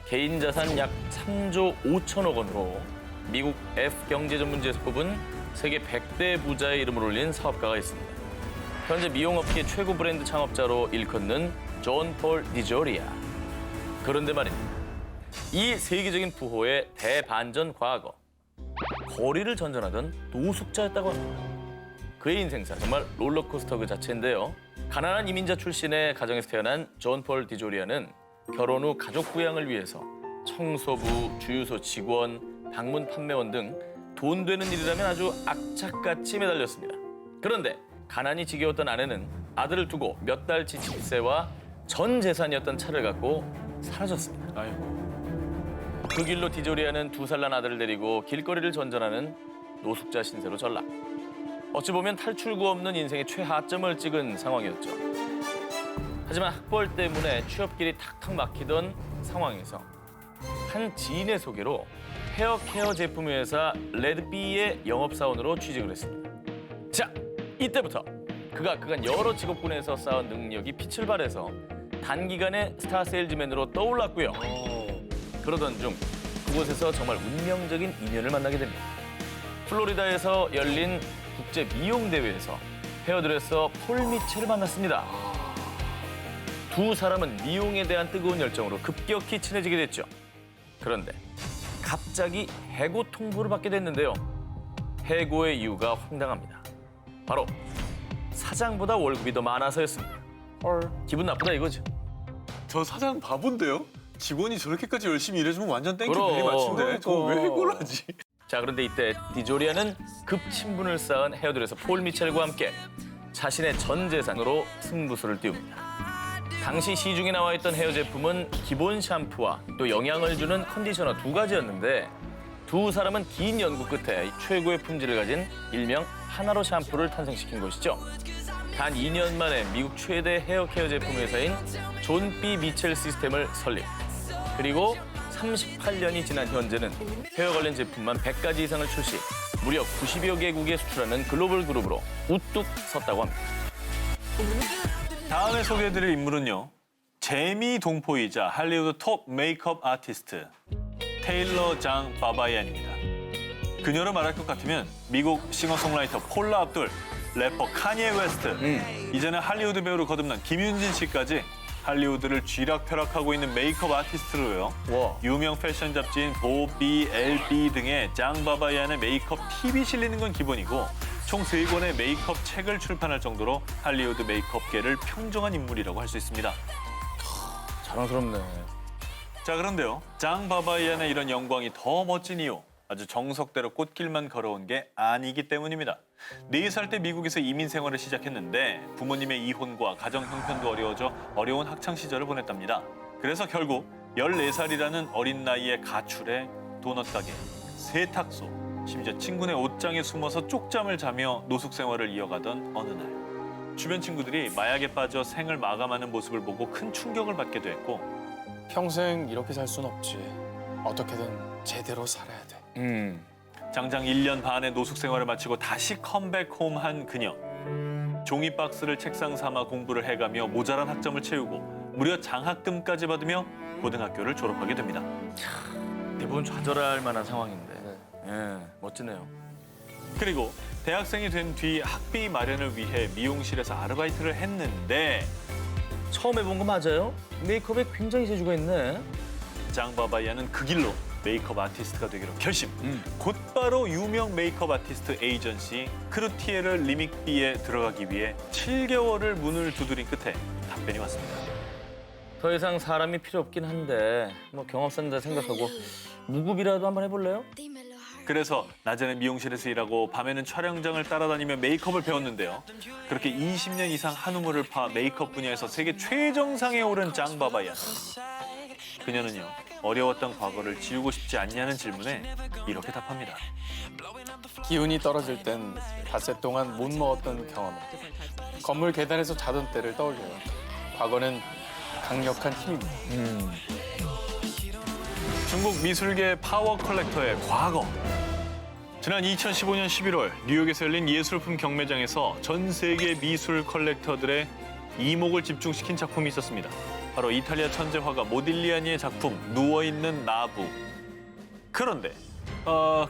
개인 자산 약 3조 5천억 원으로 미국 F경제전문지에서 뽑은 세계 100대 부자의 이름을 올린 사업가가 있습니다. 현재 미용업계 최고 브랜드 창업자로 일컫는 존 폴 디조리아. 그런데 말입니다. 이 세계적인 부호의 대반전 과거. 거리를 전전하던 노숙자였다고 합니다. 그의 인생사 정말 롤러코스터 그 자체인데요. 가난한 이민자 출신의 가정에서 태어난 존 폴 디조리아는 결혼 후 가족 부양을 위해서 청소부, 주유소 직원, 방문 판매원 등 돈 되는 일이라면 아주 악착같이 매달렸습니다. 그런데 가난이 지겨웠던 아내는 아들을 두고 몇 달치 집세와 전 재산이었던 차를 갖고 사라졌습니다. 아이고. 그 길로 디조리아는 2살 난 아들을 데리고 길거리를 전전하는 노숙자 신세로 전락. 어찌 보면 탈출구 없는 인생의 최하점을 찍은 상황이었죠. 하지만 학벌 때문에 취업길이 탁탁 막히던 상황에서 한 지인의 소개로 헤어 케어 제품 회사 레드비의 영업사원으로 취직을 했습니다. 자, 이때부터 그가 그간 여러 직업군에서 쌓은 능력이 빛을 발해서 단기간에 스타 세일즈맨으로 떠올랐고요. 그러던 중 그곳에서 정말 운명적인 인연을 만나게 됩니다. 플로리다에서 열린 국제 미용 대회에서 헤어드레서 폴 미첼을 만났습니다. 두 사람은 미용에 대한 뜨거운 열정으로 급격히 친해지게 됐죠. 그런데 갑자기 해고 통보를 받게 됐는데요. 해고의 이유가 황당합니다. 바로 사장보다 월급이 더 많아서였습니다. 헐, 기분 나쁘다 이거죠. 저 사장 바본데요? 직원이 저렇게까지 열심히 일해주면 완전 땡큐 그럼. 베리 마친데 저거 왜 해고를 하지? 자, 그런데 이때 디조리아는 급 친분을 쌓은 헤어드레서 폴 미첼과 함께 자신의 전 재산으로 승부수를 띄웁니다. 당시 시중에 나와 있던 헤어 제품은 기본 샴푸와 또 영양을 주는 컨디셔너 2가지였는데 두 사람은 긴 연구 끝에 최고의 품질을 가진 일명 하나로 샴푸를 탄생시킨 것이죠. 단 2년 만에 미국 최대 헤어 케어 제품 회사인 존 B 미첼 시스템을 설립. 그리고 38년이 지난 현재는 헤어 관련 제품만 100가지 이상을 출시, 무려 90여 개국에 수출하는 글로벌 그룹으로 우뚝 섰다고 합니다. 다음에 소개해드릴 인물은요. 재미 동포이자 할리우드 톱 메이크업 아티스트 테일러 장 바바이안입니다. 그녀를 말할 것 같으면 미국 싱어송라이터 폴라 압둘, 래퍼 카니에 웨스트, 이제는 할리우드 배우로 거듭난 김윤진 씨까지 할리우드를 쥐락펴락하고 있는 메이크업 아티스트로요. 와. 유명 패션 잡지인 보비, LB 등의 장 바바이안의 메이크업 팁이 실리는 건 기본이고 총 3권의 메이크업 책을 출판할 정도로 할리우드 메이크업계를 평정한 인물이라고 할 수 있습니다. 자랑스럽네. 자, 그런데요. 장 바바이안의 이런 영광이 더 멋진 이유. 아주 정석대로 꽃길만 걸어온 게 아니기 때문입니다. 4살 때 미국에서 이민 생활을 시작했는데 부모님의 이혼과 가정 형편도 어려워져 어려운 학창 시절을 보냈답니다. 그래서 결국 14살이라는 어린 나이에 가출해 도넛 가게, 세탁소, 심지어 친구네 옷장에 숨어서 쪽잠을 자며 노숙 생활을 이어가던 어느 날. 주변 친구들이 마약에 빠져 생을 마감하는 모습을 보고 큰 충격을 받게 됐고 평생 이렇게 살 순 없지. 어떻게든 제대로 살아야 돼. 장장 1년 반의 노숙 생활을 마치고 다시 컴백 홈한 그녀. 종이 박스를 책상 삼아 공부를 해가며 모자란 학점을 채우고 무려 장학금까지 받으며 고등학교를 졸업하게 됩니다. 대부분 좌절할 만한 상황인데. 예, 멋지네요. 그리고 대학생이 된 뒤 학비 마련을 위해 미용실에서 아르바이트를 했는데 처음 해본 거 맞아요? 메이크업에 굉장히 재주가 있네. 장 바바이안은 그 길로 메이크업 아티스트가 되기로 결심. 곧바로 유명 메이크업 아티스트 에이전시 크루티에르 리믹비에 들어가기 위해 7개월을 문을 두드린 끝에 답변이 왔습니다. 더 이상 사람이 필요 없긴 한데 뭐 경험 쌓는다 생각하고 무급이라도 한번 해볼래요? 그래서 낮에는 미용실에서 일하고 밤에는 촬영장을 따라다니며 메이크업을 배웠는데요. 그렇게 20년 이상 한 우물을 파 메이크업 분야에서 세계 최정상에 오른 장 바바이안. 그녀는요, 어려웠던 과거를 지우고 싶지 않냐는 질문에 이렇게 답합니다. 기운이 떨어질 땐 닷새 동안 못 먹었던 경험. 건물 계단에서 자던 때를 떠올려요. 과거는 강력한 힘입니다. 중국 미술계 파워 컬렉터의 과거. 지난 2015년 11월 뉴욕에서 열린 예술품 경매장에서 전 세계 미술 컬렉터들의 이목을 집중시킨 작품이 있었습니다. 바로 이탈리아 천재 화가 모딜리아니의 작품 누워있는 나부. 그런데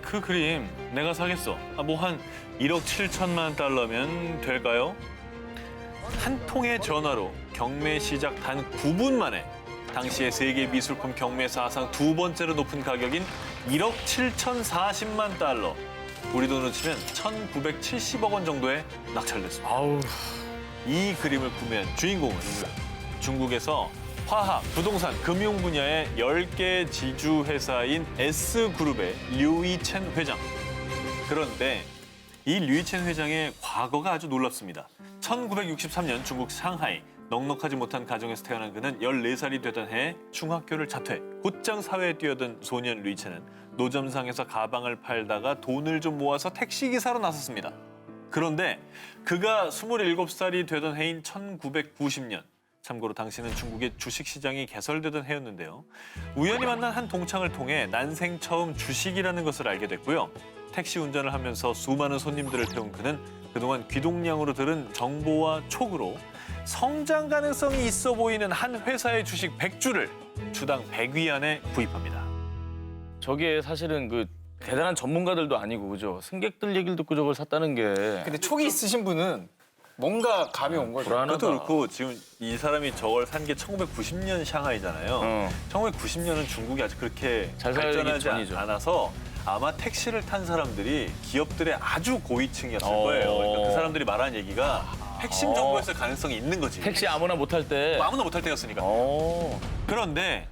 그 그림 내가 사겠어. 뭐 한 1억 7천만 달러면 될까요? 한 통의 전화로 경매 시작 단 9분 만에 당시의 세계 미술품 경매 사상 두 번째로 높은 가격인 1억 7,040만 달러. 우리 돈으로 치면 1,970억 원 정도에 낙찰됐습니다. 아우. 이 그림을 구매한 주인공은 중국에서 화학, 부동산, 금융 분야의 10개 지주회사인 S그룹의 류이첸 회장. 그런데 이 류이첸 회장의 과거가 아주 놀랍습니다. 1963년 중국 상하이, 넉넉하지 못한 가정에서 태어난 그는 14살이 되던 해에 중학교를 자퇴, 곧장 사회에 뛰어든 소년 류이첸은 노점상에서 가방을 팔다가 돈을 좀 모아서 택시기사로 나섰습니다. 그런데 그가 27살이 되던 해인 1990년, 참고로 당시는 중국의 주식시장이 개설되던 해였는데요. 우연히 만난 한 동창을 통해 난생 처음 주식이라는 것을 알게 됐고요. 택시 운전을 하면서 수많은 손님들을 태운 그는 그동안 귀동냥으로 들은 정보와 촉으로 성장 가능성이 있어 보이는 한 회사의 주식 100주를 주당 100위안에 구입합니다. 저게 사실은 그 대단한 전문가들도 아니고 그죠? 승객들 얘기를 듣고 저걸 샀다는 게 근데 촉이 있으신 분은 뭔가 감이 온 거죠. 불안하다. 그것도 그렇고 지금 이 사람이 저걸 산 게 1990년 샹하이잖아요. 1990년은 중국이 아직 그렇게 잘 살기 발전하지 전이죠. 않아서 아마 택시를 탄 사람들이 기업들의 아주 고위층이었을 거예요. 그러니까 그 사람들이 말한 얘기가 핵심 정보였을 가능성이 있는 거지. 택시 아무나 못 탈 때. 아무나 못할 때였으니까. 어. 그런데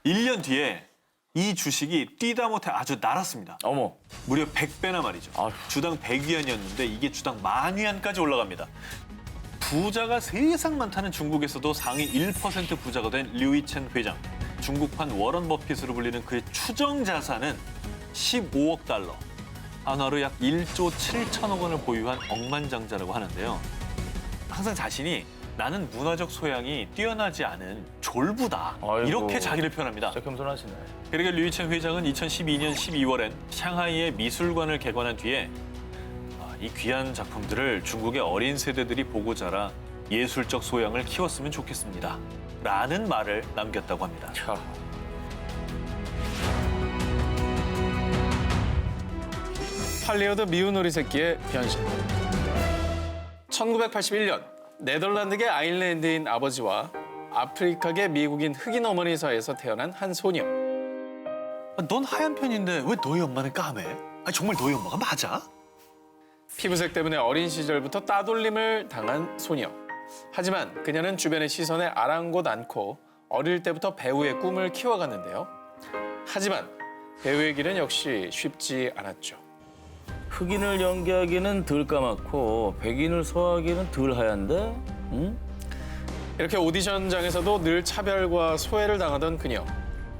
1년 뒤에 이 주식이 뛰다 못해 아주 날았습니다. 어머. 무려 100배나 말이죠. 아휴. 주당 100위안이었는데 이게 주당 10,000위안까지 올라갑니다. 부자가 세상 많다는 중국에서도 상위 1% 부자가 된 류이첸 회장. 중국판 워런 버핏으로 불리는 그의 추정 자산은 15억 달러. 하나로 약 1조 7천억 원을 보유한 억만장자라고 하는데요. 항상 자신이 나는 문화적 소양이 뛰어나지 않은 졸부다. 아이고. 이렇게 자기를 표현합니다. 진짜 겸손하시네. 그러니까 류이첸 회장은 2012년 12월엔 샹하이의 미술관을 개관한 뒤에 이 귀한 작품들을 중국의 어린 세대들이 보고 자라 예술적 소양을 키웠으면 좋겠습니다. 라는 말을 남겼다고 합니다. 차. 할리우드 미운 오리 새끼의 변신. 1981년 네덜란드계 아일랜드인 아버지와 아프리카계 미국인 흑인 어머니 사이에서 태어난 한 소녀. 넌 하얀 편인데 왜 너희 엄마는 까매? 정말 너희 엄마가 맞아? 피부색 때문에 어린 시절부터 따돌림을 당한 소녀. 하지만 그녀는 주변의 시선에 아랑곳 않고 어릴 때부터 배우의 꿈을 키워갔는데요. 하지만 배우의 길은 역시 쉽지 않았죠. 흑인을 연기하기는 덜 까맣고 백인을 소화하기는 덜 하얀데? 응? 이렇게 오디션장에서도 늘 차별과 소외를 당하던 그녀.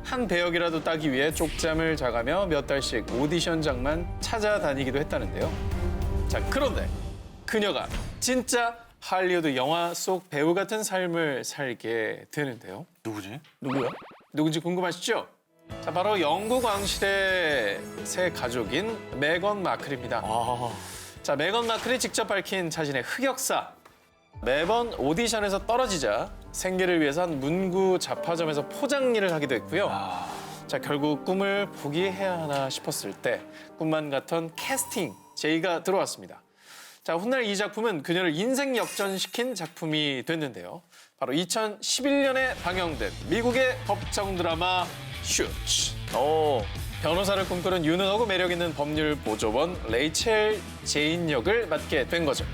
한 배역이라도 따기 위해 쪽잠을 자가며 몇 달씩 오디션장만 찾아다니기도 했다는데요. 자, 그런데 그녀가 진짜 할리우드 영화 속 배우 같은 삶을 살게 되는데요. 누구지? 누구야? 누군지 궁금하시죠? 자, 바로 영국 왕실의 새 가족인 메건 마클입니다. 자, 메건 마클이 직접 밝힌 자신의 흑역사. 매번 오디션에서 떨어지자 생계를 위해서 한 문구 잡화점에서 포장 일을 하기도 했고요. 자, 결국 꿈을 포기해야 하나 싶었을 때 꿈만 같던 캐스팅 제의가 들어왔습니다. 자, 훗날 이 작품은 그녀를 인생 역전시킨 작품이 됐는데요. 바로 2011년에 방영된 미국의 법정 드라마 슈츠. 변호사를 꿈꾸는 유능하고 매력 있는 법률 보조원 레이첼 제인 역을 맡게 된 거죠.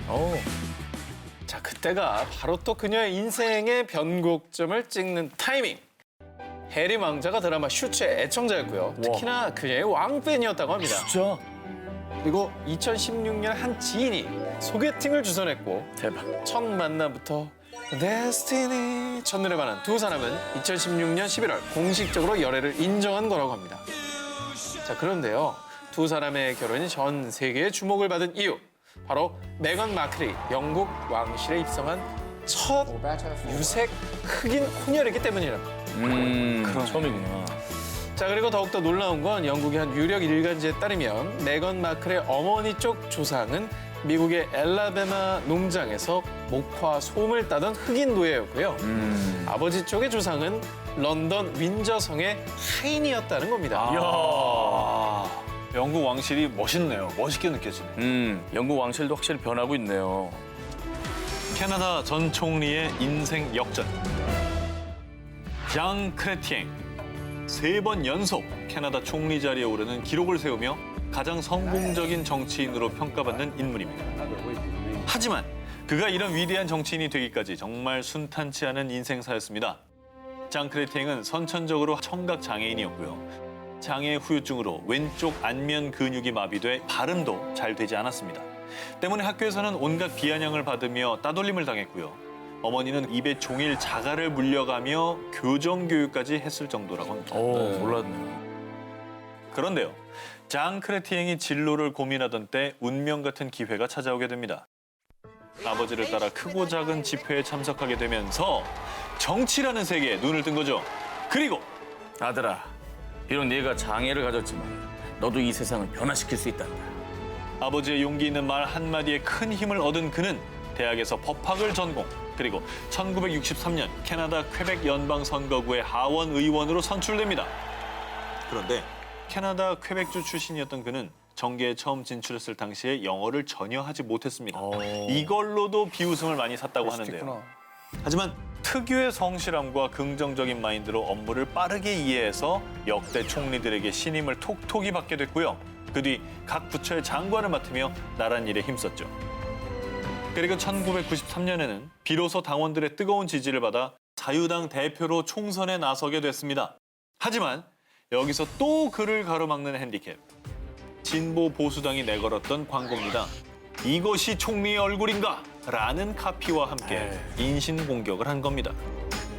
자, 그때가 바로 또 그녀의 인생의 변곡점을 찍는 타이밍. 해리 왕자가 드라마 슈츠의 애청자였고요. 특히나 그녀의 왕팬이었다고 합니다. 진짜? 그리고 2016년 한 지인이 소개팅을 주선했고 대박. 첫 만남부터 데스티니 첫눈에 반한 두 사람은 2016년 11월 공식적으로 열애를 인정한 거라고 합니다. 자, 그런데요. 두 사람의 결혼이 전 세계의 주목을 받은 이유. 바로 메건 마클이 영국 왕실에 입성한 첫 유색 흑인 혼혈이기 때문이랍니다. 처음이구나. 자, 그리고 더욱더 놀라운 건 영국의 한 유력 일간지에 따르면 메건 마클의 어머니 쪽 조상은 미국의 엘라베마 농장에서 목화, 솜을 따던 흑인 노예였고요. 아버지 쪽의 조상은 런던 윈저성의 하인이었다는 겁니다. 영국 왕실이 멋있네요. 멋있게 느껴지네. 영국 왕실도 확실히 변하고 있네요. 캐나다 전 총리의 인생 역전. 장 크레티엥. 3번 연속 캐나다 총리 자리에 오르는 기록을 세우며 가장 성공적인 정치인으로 평가받는 인물입니다. 하지만 그가 이런 위대한 정치인이 되기까지 정말 순탄치 않은 인생사였습니다. 장 크레티엥은 선천적으로 청각 장애인이었고요. 장애 후유증으로 왼쪽 안면 근육이 마비돼 발음도 잘 되지 않았습니다. 때문에 학교에서는 온갖 비아냥을 받으며 따돌림을 당했고요. 어머니는 입에 종일 자갈을 물려가며 교정 교육까지 했을 정도라고 합니다. 몰랐네요. 그런데요, 장 크레티엥이 진로를 고민하던 때 운명 같은 기회가 찾아오게 됩니다. 아버지를 따라 크고 작은 집회에 참석하게 되면서 정치라는 세계에 눈을 뜬 거죠. 그리고 아들아, 비록 네가 장애를 가졌지만 너도 이 세상을 변화시킬 수 있단다. 아버지의 용기 있는 말 한마디에 큰 힘을 얻은 그는 대학에서 법학을 전공, 그리고 1963년 캐나다 퀘벡 연방선거구의 하원 의원으로 선출됩니다. 그런데 캐나다 퀘벡주 출신이었던 그는 정계에 처음 진출했을 당시에 영어를 전혀 하지 못했습니다. 이걸로도 비웃음을 많이 샀다고 하는데요. 하지만 특유의 성실함과 긍정적인 마인드로 업무를 빠르게 이해해서 역대 총리들에게 신임을 톡톡히 받게 됐고요. 그 뒤 각 부처의 장관을 맡으며 나란 일에 힘썼죠. 그리고 1993년에는 비로소 당원들의 뜨거운 지지를 받아 자유당 대표로 총선에 나서게 됐습니다. 하지만 여기서 또 그를 가로막는 핸디캡. 진보 보수당이 내걸었던 광고입니다. 이것이 총리의 얼굴인가? 라는 카피와 함께 인신공격을 한 겁니다.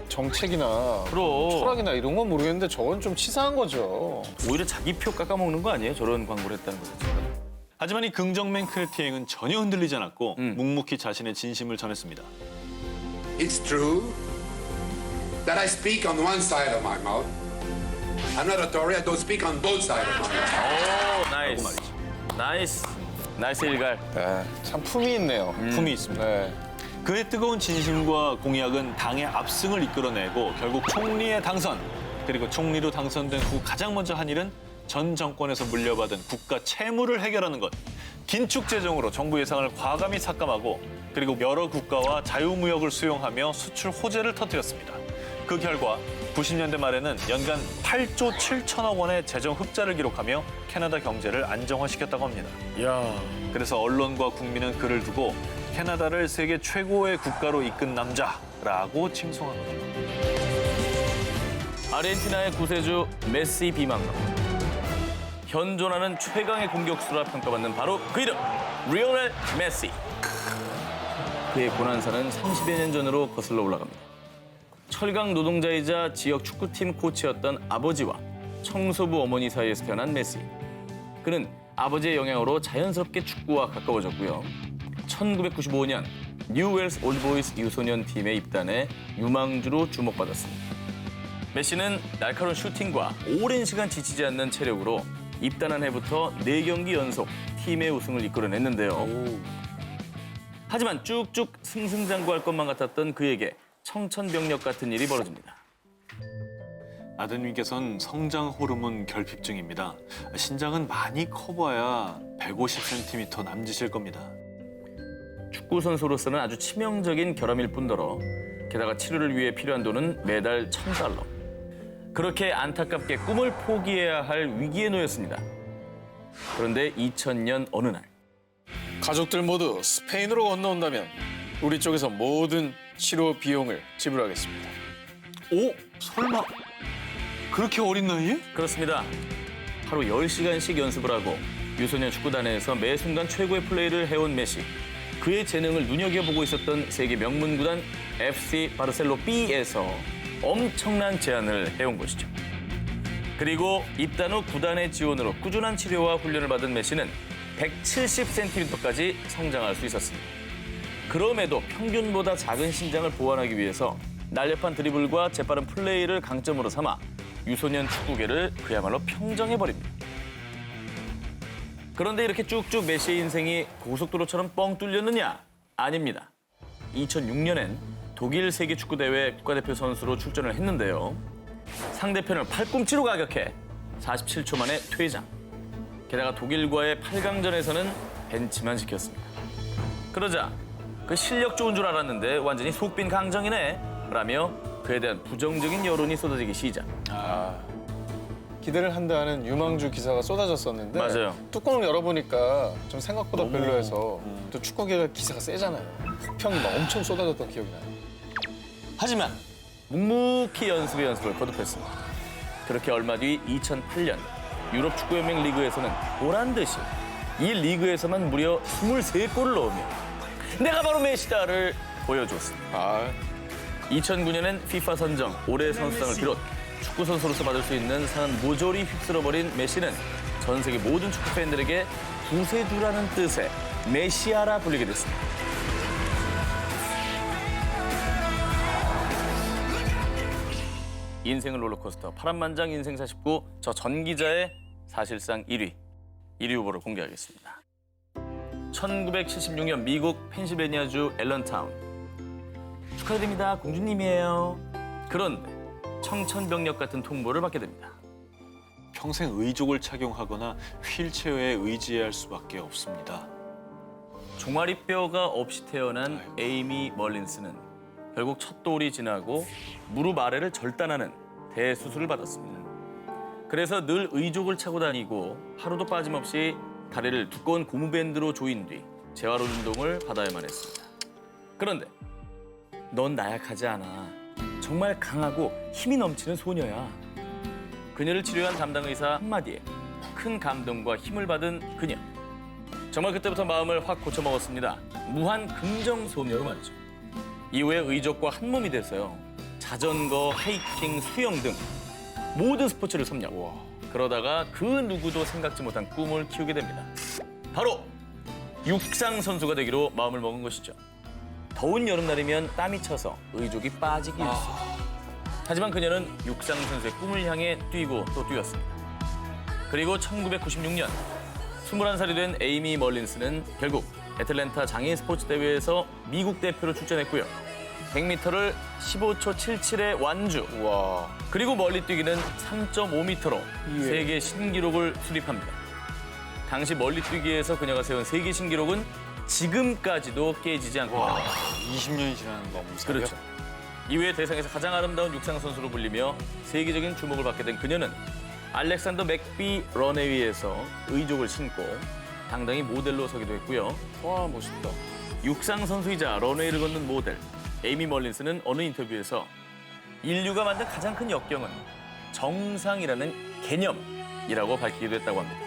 정책이나 그럼. 철학이나 이런 건 모르겠는데 저건 좀 치사한 거죠. 오히려 자기 표 깎아먹는 거 아니에요? 저런 광고를 했다는 거죠. 하지만 이 긍정맨 크레티엥은 전혀 흔들리지 않았고 묵묵히 자신의 진심을 전했습니다. It's true that I speak on one side of my mouth. I'm not a Tory. I don't speak on both sides of my mouth. 오, 나이스. 나이스. 나이스 일갈. 네, 참 품이 있네요. 품이 있습니다. 네. 그의 뜨거운 진심과 공약은 당의 압승을 이끌어내고 결국 총리에 당선, 그리고 총리로 당선된 후 가장 먼저 한 일은 전 정권에서 물려받은 국가 채무를 해결하는 것. 긴축 재정으로 정부 예산을 과감히 삭감하고 그리고 여러 국가와 자유무역을 수용하며 수출 호재를 터뜨렸습니다. 그 결과 90년대 말에는 연간 8조 7천억 원의 재정 흑자를 기록하며 캐나다 경제를 안정화시켰다고 합니다. 야. 그래서 언론과 국민은 그를 두고 캐나다를 세계 최고의 국가로 이끈 남자라고 칭송한 겁니다. 아르헨티나의 구세주 메시 비망로. 현존하는 최강의 공격수라 평가받는 바로 그 이름, 리오넬 메시. 그의 고난사는 30여 년 전으로 거슬러 올라갑니다. 철강 노동자이자 지역 축구팀 코치였던 아버지와 청소부 어머니 사이에서 태어난 메시. 그는 아버지의 영향으로 자연스럽게 축구와 가까워졌고요. 1995년 뉴웰스 올드보이스 유소년 팀에 입단해 유망주로 주목받았습니다. 메시는 날카로운 슈팅과 오랜 시간 지치지 않는 체력으로 입단한 해부터 4경기 연속 팀의 우승을 이끌어냈는데요. 하지만 쭉쭉 승승장구할 것만 같았던 그에게 청천벽력 같은 일이 벌어집니다. 아드님께서는 성장 호르몬 결핍증입니다. 신장은 많이 커봐야 150cm 남짓일 겁니다. 축구 선수로서는 아주 치명적인 결함일 뿐더러 게다가 치료를 위해 필요한 돈은 매달 $1,000. 그렇게 안타깝게 꿈을 포기해야 할 위기에 놓였습니다. 그런데 2000년 어느 날 가족들 모두 스페인으로 건너온다면 우리 쪽에서 모든 치료 비용을 지불하겠습니다. 오? 설마 그렇게 어린 나이에? 그렇습니다. 하루 10시간씩 연습을 하고 유소년 축구단에서 매 순간 최고의 플레이를 해온 메시. 그의 재능을 눈여겨보고 있었던 세계 명문 구단 FC 바르셀로 B에서 엄청난 제안을 해온 것이죠. 그리고 입단 후 구단의 지원으로 꾸준한 치료와 훈련을 받은 메시는 170cm까지 성장할 수 있었습니다. 그럼에도 평균보다 작은 신장을 보완하기 위해서 날렵한 드리블과 재빠른 플레이를 강점으로 삼아 유소년 축구계를 그야말로 평정해버립니다. 그런데 이렇게 쭉쭉 메시의 인생이 고속도로처럼 뻥 뚫렸느냐? 아닙니다. 2006년엔 독일 세계 축구 대회 국가대표 선수로 출전을 했는데요. 상대편을 팔꿈치로 가격해 47초 만에 퇴장. 게다가 독일과의 8강전에서는 벤치만 지켰습니다. 그러자 그 실력 좋은 줄 알았는데 완전히 속빈 강정이네 라며 그에 대한 부정적인 여론이 쏟아지기 시작. 기대를 한다는 유망주 기사가 쏟아졌었는데 맞아요. 뚜껑을 열어보니까 좀 생각보다 별로여서 또 축구 기사가 세잖아요. 혹평이 막 엄청 쏟아졌던 기억이 나요. 하지만 묵묵히 연습을 거듭했습니다. 그렇게 얼마 뒤 2008년 유럽 축구연맹 리그에서는 보란 듯이 이 리그에서만 무려 23골을 넣으며 내가 바로 메시다를 보여주었습니다. 2009년엔 FIFA 선정 올해 선수상을 비롯 축구 선수로서 받을 수 있는 상은 모조리 휩쓸어버린 메시는 전 세계 모든 축구 팬들에게 구세주라는 뜻의 메시아라 불리게 됐습니다. 인생을 롤러코스터 파란만장 인생 49 저 전 기자의 사실상 1위 후보를 공개하겠습니다. 1976년 미국 펜실베니아주 앨런타운. 축하드립니다. 공주님이에요. 그런데 청천벽력 같은 통보를 받게 됩니다. 평생 의족을 착용하거나 휠체어에 의지해야 할 수밖에 없습니다. 종아리뼈가 없이 태어난 에이미 멀린스는 결국 첫 돌이 지나고 무릎 아래를 절단하는 대수술을 받았습니다. 그래서 늘 의족을 차고 다니고 하루도 빠짐없이 다리를 두꺼운 고무밴드로 조인 뒤 재활 운동을 받아야만 했습니다. 그런데 넌 나약하지 않아. 정말 강하고 힘이 넘치는 소녀야. 그녀를 치료한 담당 의사 한마디에 큰 감동과 힘을 받은 그녀. 정말 그때부터 마음을 확 고쳐먹었습니다. 무한 긍정 소녀로 말이죠. 이후에 의족과 한 몸이 돼서요. 자전거, 하이킹, 수영 등 모든 스포츠를 섭렵. 그러다가 그 누구도 생각지 못한 꿈을 키우게 됩니다. 바로 육상 선수가 되기로 마음을 먹은 것이죠. 더운 여름날이면 땀이 차서 의족이 빠지기 일쑤. 하지만 그녀는 육상 선수의 꿈을 향해 뛰고 또 뛰었습니다. 그리고 1996년 21살이 된 에이미 멀린스는 결국 애틀랜타 장애인 스포츠 대회에서 미국 대표로 출전했고요. 100m를 15초 77의 완주. 그리고 멀리 뛰기는 3.5m로 세계 신기록을 수립합니다. 당시 멀리 뛰기에서 그녀가 세운 세계 신기록은 지금까지도 깨지지 않고 있다. 20년이 지나는 거 무사요? 그렇죠. 이후에 대상에서 가장 아름다운 육상 선수로 불리며 세계적인 주목을 받게 된 그녀는 알렉산더 맥비 런웨이에서 의족을 신고 당당히 모델로 서기도 했고요. 와, 멋있다. 육상 선수이자 런웨이를 걷는 모델 에이미 멀린스는 어느 인터뷰에서 인류가 만든 가장 큰 역경은 정상이라는 개념이라고 밝히기도 했다고 합니다.